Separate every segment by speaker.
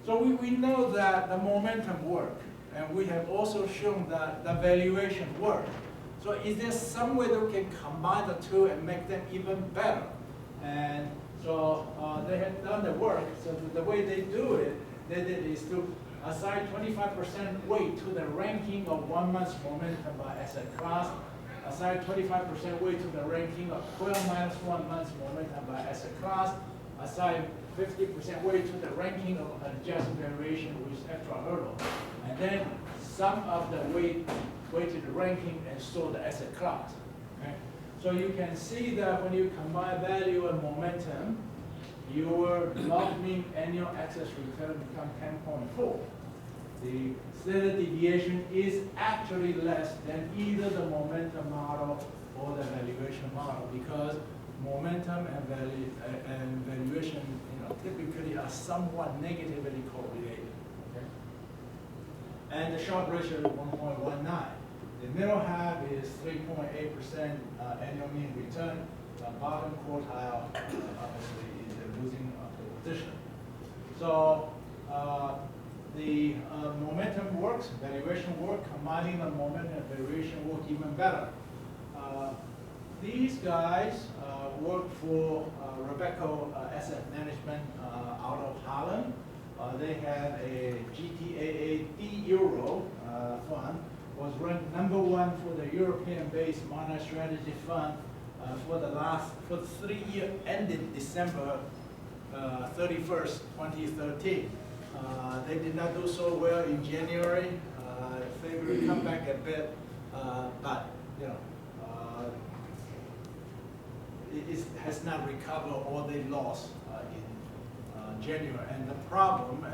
Speaker 1: So we know that the momentum work, and we have also shown that the valuation work. So is there some way that we can combine the two and make them even better? And so they have done the work. So the way they do it, they did is to assign 25% weight to the ranking of 1 month's momentum by asset class, assign 25% weight to the ranking of 12 minus 1 month's momentum by asset class, assign 50% weight to the ranking of adjusted variation with extra hurdle, and then sum of the weighted ranking and store the asset class. Okay? So you can see that when you combine value and momentum, your log mean annual excess return becomes 10.4. The standard deviation is actually less than either the momentum model or the valuation model, because momentum and valuation, typically are somewhat negatively correlated. Okay? And the Sharpe ratio is 1.19. The middle half is 3.8% annual mean return. The bottom quartile, obviously, is a losing position. So the momentum works, valuation work, combining the momentum and valuation work even better. These guys work for Rebecca Asset Management out of Holland. They have a GTAA D Euro fund, was ranked #1 for the European-based multi-strategy fund for the 3 year ended December 31st, 2013. They did not do so well in January. February come back a bit, but it has not recovered all they lost in January. And the problem,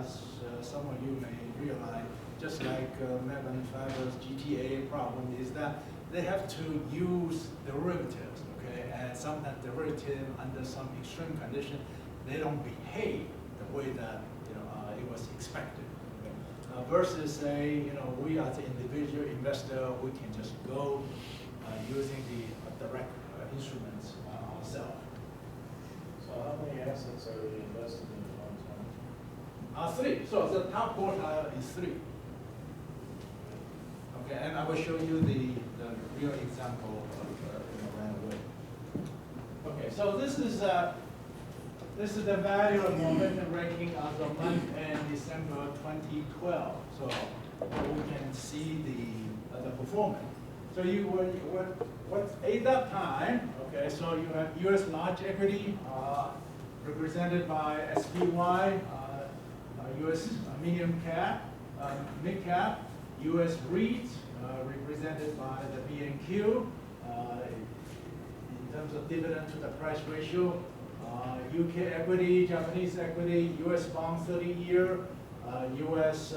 Speaker 1: as some of you may realize, just like Melvin Fiber's GTA problem, is that they have to use derivatives, okay? And sometimes derivatives, under some extreme condition, they don't behave the way that it was expected. Okay? Versus say, we as an individual investor, we can just go using the direct instruments ourselves.
Speaker 2: So how many assets are you invested in at one time?
Speaker 1: 3. So the top quartile is 3. Okay, and I will show you the real example of right away. Okay, so this is the value of momentum ranking as of month end December 2012. So we can see the performance. So what's at that time? Okay, so you have U.S. large equity represented by SPY, U.S. medium cap, mid cap, U.S. REITs represented by the B&Q in terms of dividend to the price ratio, UK equity, Japanese equity, U.S. bond 30-year, U.S.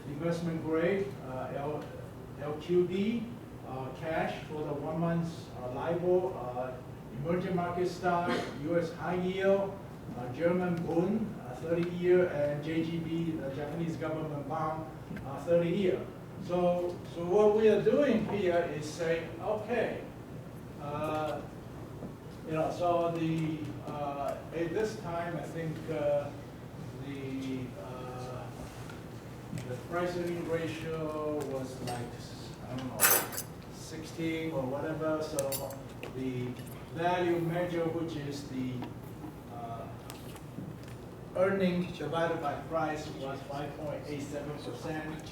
Speaker 1: investment grade, LQD, cash for the 1 month LIBOR, emerging market stock, U.S. high yield, German bond, 30-year, and JGB, the Japanese government bond, 30-year. So what we are doing here is say, okay, so at this time, I think the price-earning ratio was like, I don't know, 16 or whatever. So the value measure, which is the earnings divided by price, was 5.87%.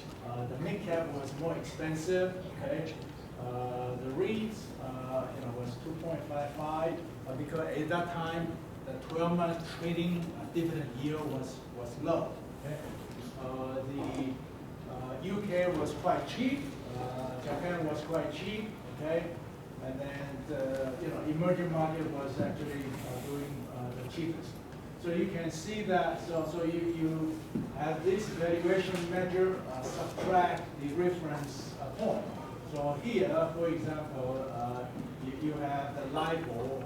Speaker 1: The mid cap was more expensive. Okay, the REITs, was 2.55, because at that time the 12-month trading dividend yield was low. Okay, the UK was quite cheap. Japan was quite cheap. Okay, and then emerging market was actually doing the cheapest. So you can see that, so you have this valuation measure, subtract the reference point. So here, for example, you have the LIBOR,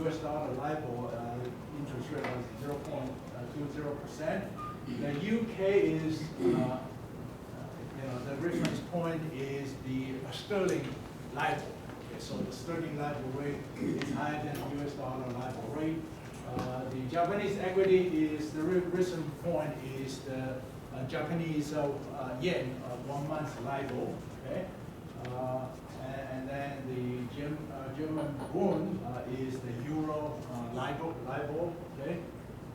Speaker 1: US dollar LIBOR interest rate was 0.20%. The UK is, the reference point is the sterling LIBOR. Okay, so the sterling LIBOR rate is higher than the US dollar LIBOR rate. The Japanese equity is, the recent point is the Japanese yen, 1 month LIBOR, okay? And then the German bond is the euro LIBOR, okay?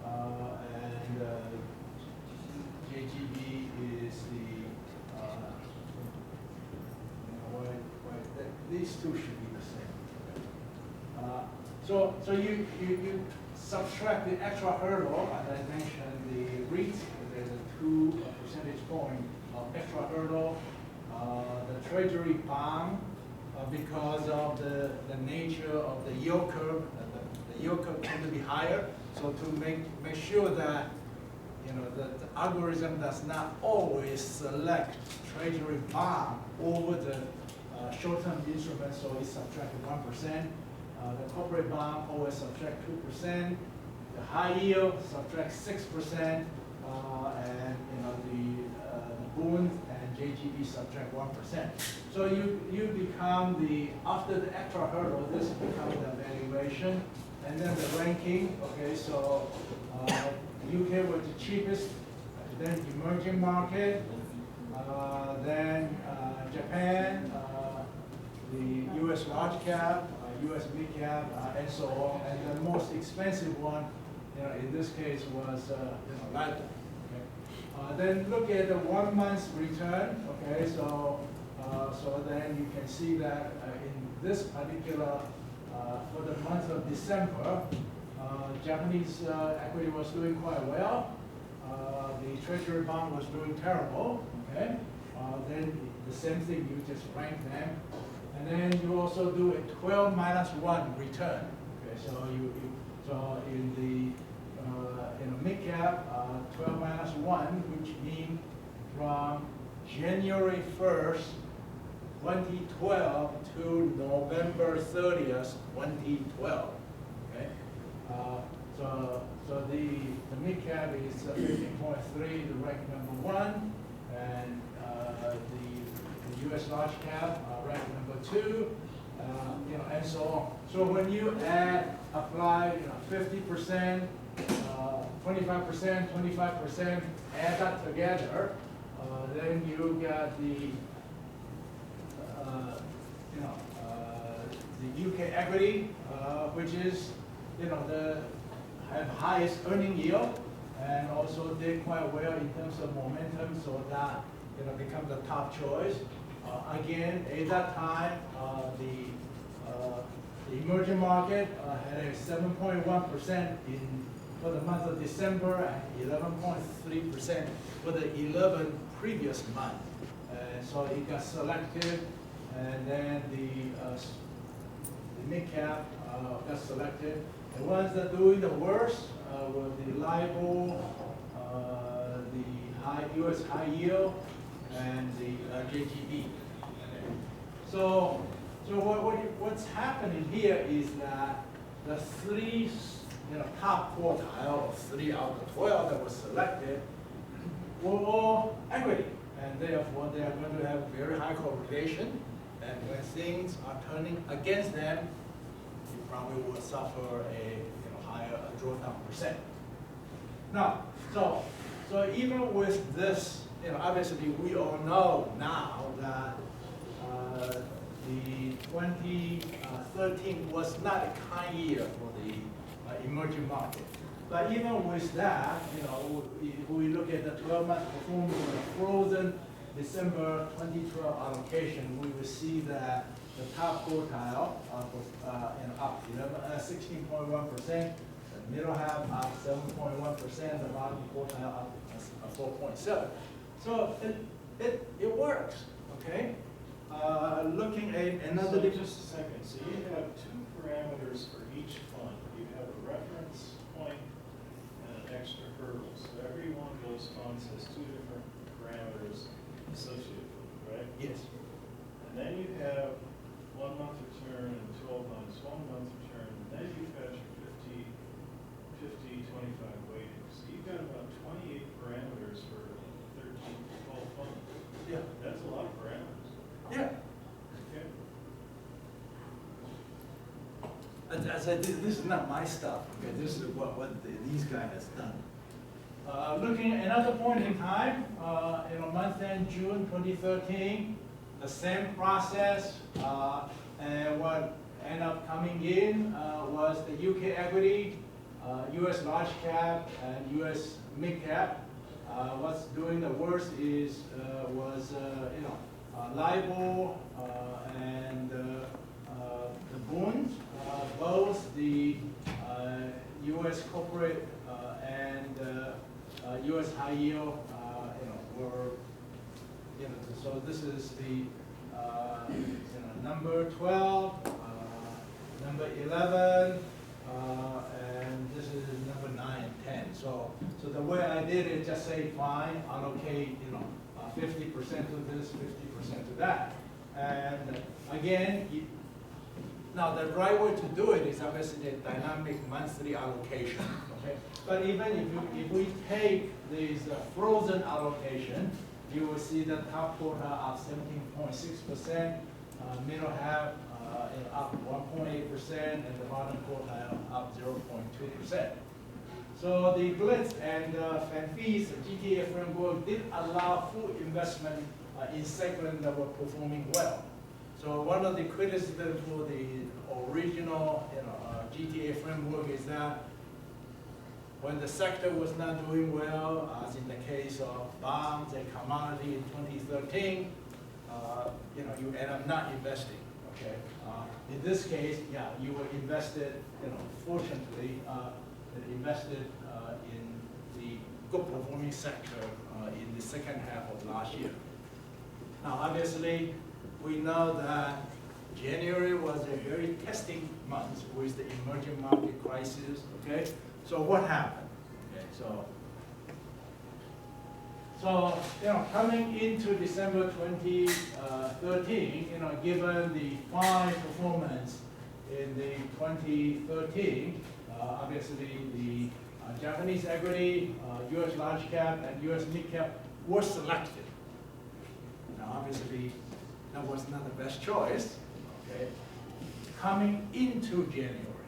Speaker 1: And JGB is the, these two should be the same. So you subtract the extra hurdle, as I mentioned, the REIT, there's a 2 percentage point of extra hurdle. The treasury bond, because of the nature of the yield curve, the yield curve tend to be higher. So to make sure that the algorithm does not always select treasury bond over the short-term instruments, so it subtracted 1%. The corporate bond always subtract 2%. The high yield subtract 6%, and the bond and JGB subtract 1%. So you become after the extra hurdle, this becomes the valuation, and then the ranking. Okay, so UK was the cheapest, then emerging market, then Japan, the US large cap, US mid cap, and so on. And the most expensive one, in this case was Latin. Okay. Then look at the 1 month return. Okay, so then you can see that in this particular for the month of December, Japanese equity was doing quite well. The treasury bond was doing terrible. Okay, then the same thing, you just rank them. And then you also do a 12 minus 1 return. Okay, so in the mid cap, 12 minus 1, which means from January 1st, 2012 to November 30th, 2012. Okay, so the mid cap is 15.3, the rank number 1, and the U.S. large cap, rank number 2, and so on. So when you apply 50%, 25%, 25%, add that together, then you got the UK equity, which is have highest earning yield, and also did quite well in terms of momentum, so that become the top choice. Again, at that time, the emerging market had a 7.1% for the month of December and 11.3% for the 11 previous months. So it got selected, and then the mid cap got selected. The ones that doing the worst were the LIBOR, the US high yield, and the JGB. So what's happening here is that the 3 top quartile, or 3 out of 12 that was selected, were all equity, and therefore they are going to have very high correlation. And when things are turning against them, you probably will suffer a higher drawdown percent. Now, so even with this, obviously we all know now that the 2013 was not a kind year for the emerging market. But even with that, if we look at the 12-month performance of the frozen December 2012 allocation, we will see that the top quartile up 16.1%, the middle half up 7.1%, the bottom quartile up 4.7%. So it works, okay? Looking at another.
Speaker 2: So just a second. So you have 2 parameters for each fund. You have a reference point and an extra hurdle. So every one of those funds has 2 different parameters associated with it, right?
Speaker 1: Yes.
Speaker 2: And then you have 1 month return and 12 months, 1 month return, and then you've got your 50-25 weighting. So you've got about 28 parameters for 13, 12 funds.
Speaker 1: Yeah.
Speaker 2: That's a lot of parameters.
Speaker 1: Yeah.
Speaker 2: Okay.
Speaker 1: I said, this is not my stuff. Okay, this is what these guys has done. Looking at another point in time, month end June 2013, the same process, and what ended up coming in was the UK equity, US large cap, and US mid cap. What's doing the worst was LIBOR and the bonds, both the US corporate and US high yield, were, so this is the number 12, number 11, and this is number 9 and 10. So the way I did it, just say fine, allocate 50% to this, 50% to that, and again. Now, the right way to do it is obviously a dynamic monthly allocation. Okay? But even if we take this frozen allocation, you will see the top quarter up 17.6%, middle half up 1.8%, and the bottom quarter up 0.2%. So the Blitz and FanFees GTA framework did allow full investment in segments that were performing well. So one of the criticisms for the original GTA framework is that when the sector was not doing well, as in the case of bonds and commodity in 2013, you end up not investing. Okay. In this case, yeah, you were invested. Fortunately, invested in the good performing sector in the second half of last year. Now, obviously, we know that January was a very testing month with the emerging market crisis. Okay, so what happened? Okay, so coming into December 2013, given the fine performance in the 2013, obviously the Japanese equity, U.S. large cap, and U.S. mid cap were selected. Now, obviously, that was not the best choice. Okay, coming into January.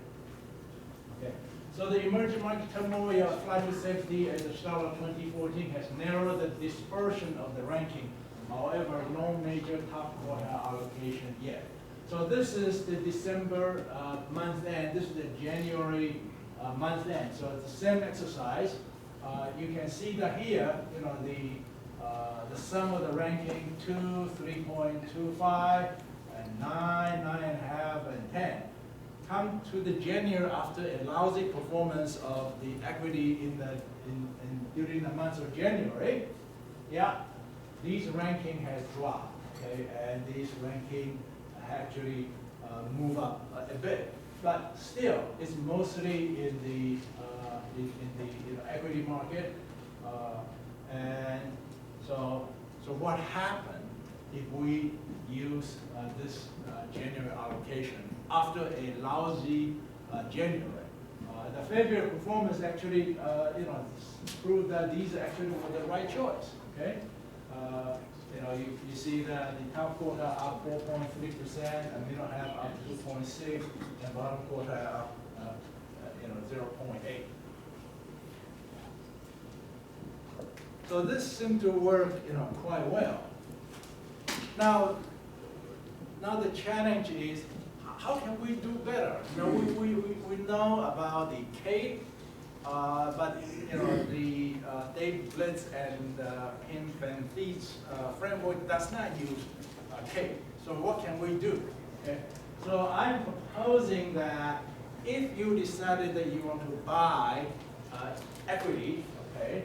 Speaker 1: Okay, so the emerging market turmoil, flight to safety at the start of 2014 has narrowed the dispersion of the ranking. However, no major top quarter allocation yet. So this is the December month end. This is the January month end. So it's the same exercise. You can see that here, the sum of the ranking 2, 3.25, and 9, 9.5, and 10. Come to the January after a lousy performance of the equity during the month of January. Yeah, these ranking has dropped. Okay, and these ranking actually move up a bit, but still, it's mostly in the equity market, and so what happened if we use this January allocation after a lousy January? The February performance actually, proved that these actually were the right choice. Okay, you see that the top quarter up 4.3%, and middle half up 2.6, and bottom quarter up 0.8. So this seemed to work, quite well. Now the challenge is, how can we do better? We know about the CAPE, but the Dave Blitz and Pim Van Vliet's framework does not use CAPE. So what can we do? Okay. So I'm proposing that if you decided that you want to buy equity, okay,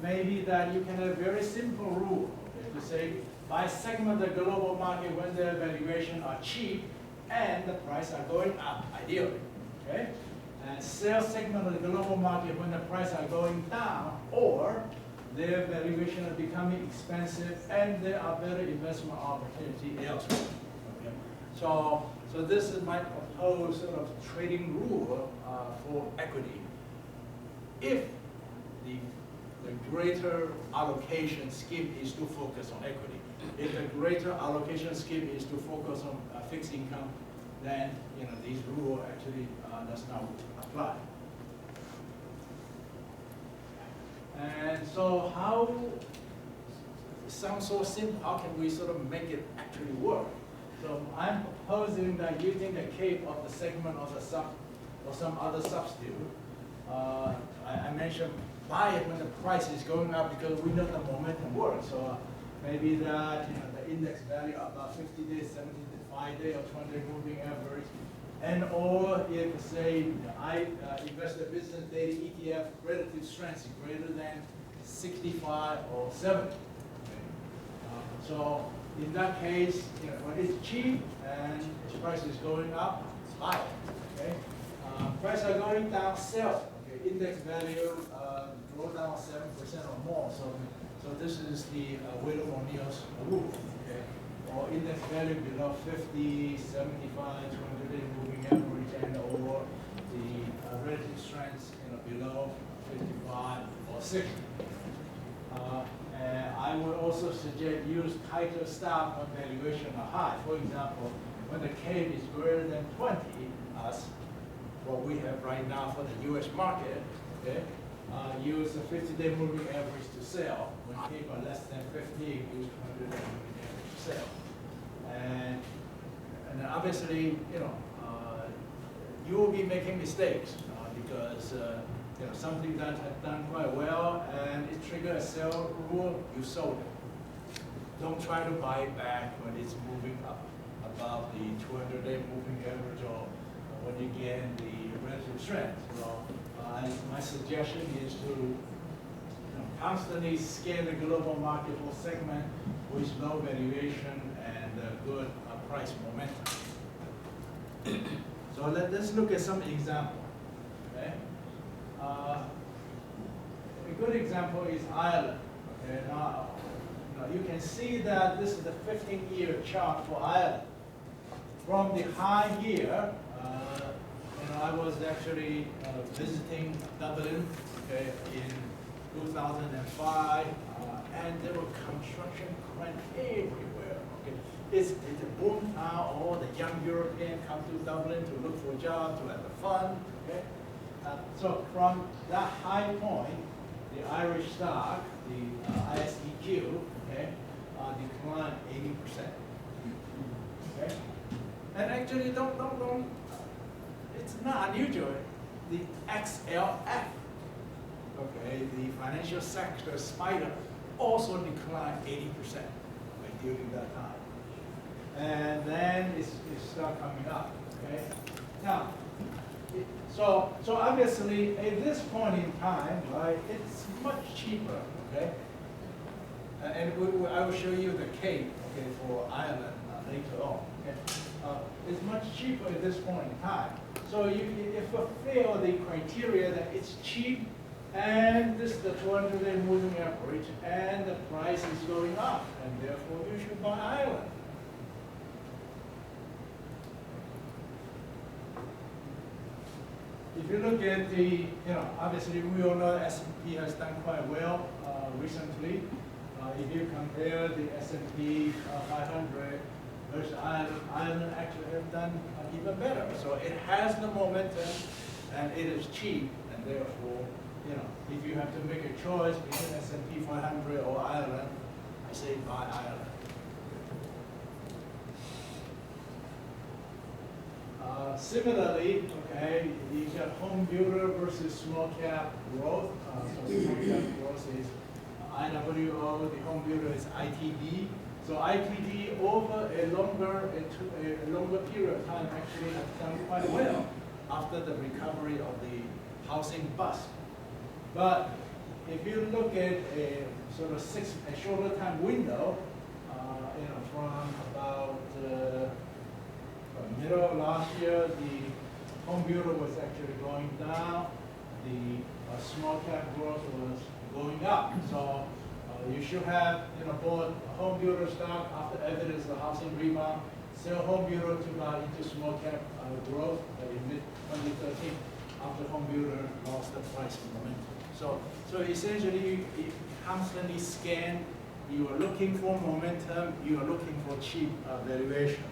Speaker 1: maybe that you can have a very simple rule, okay, to say buy segment of the global market when their valuation are cheap and the price are going up, ideally. Okay? And sell segment of the global market when the price are going down or their valuation are becoming expensive and there are better investment opportunity elsewhere. Okay? So this is my proposed sort of trading rule for equity. If the greater allocation scheme is to focus on equity, if the greater allocation scheme is to focus on fixed income, then these rule actually does not apply. And so how, it sounds so simple, how can we sort of make it actually work? So I'm proposing that using the cape of the segment of the sub or some other substitute. I mentioned buy it when the price is going up because we know the momentum works. So maybe that the index value about 50 days, 75 day or 20-day moving average. And or if say I invest the business daily ETF relative strength is greater than 65 or 70. Okay. So in that case, when it's cheap and its price is going up, buy it. Okay. Prices are going down, sell. Okay. Index value go down 7% or more. So this is the Whittle-O'Neill's rule. Okay. Or index value below 50, 75, 200-day moving average, and or the relative strength below 55 or 60. And I would also suggest use tighter stop when valuation are high. For example, when the cape is greater than 20, as what we have right now for the U.S. market, okay, use the 50-day moving average to sell. When cape are less than 50, use 200-day moving average to sell. And then obviously, you will be making mistakes because something that had done quite well and it triggered a sell rule, you sold it. Don't try to buy it back when it's moving up above the 200-day moving average or when you gain the relative strength. So my suggestion is to constantly scan the global market for segment with low valuation and good price momentum. So let's look at some example. Okay? A good example is Ireland. Okay? Now, you can see that this is the 15-year chart for Ireland. From the high year, I was actually visiting Dublin, okay, in 2005, and there were construction crane everywhere. Okay, it's a boom town. All the young Europeans come to Dublin to look for jobs, to have fun. Okay, so from that high point, the Irish stock, the ISEQ, okay, declined 80%. Okay, and actually don't. It's not unusual. The XLF, okay, the financial sector spider, also declined 80% during that time. And then it started coming up. Okay. Now, so obviously at this point in time, right, it's much cheaper. Okay. And I will show you the cape, okay, for Ireland later on. Okay. It's much cheaper at this point in time. So if you fulfill the criteria that it's cheap and this is the 200-day moving average and the price is going up, and therefore you should buy Ireland. If you look at the, obviously we all know S&P has done quite well recently. If you compare the S&P 500 versus Ireland actually have done even better. So it has the momentum and it is cheap, and therefore, if you have to make a choice between S&P 500 or Ireland, I say buy Ireland. Similarly, okay, you got home builder versus small cap growth. So small cap growth is IWO, the home builder is ITD. So ITD over a longer period of time actually has done quite well after the recovery of the housing bust. But if you look at a sort of a shorter time window, from about middle of last year, the home builder was actually going down. The small cap growth was going up. So you should have bought home builder stock after evidence of housing rebound, sell home builder to buy into small cap growth in mid-2013 after home builder lost the price momentum. So essentially you constantly scan, you are looking for momentum, you are looking for cheap valuation.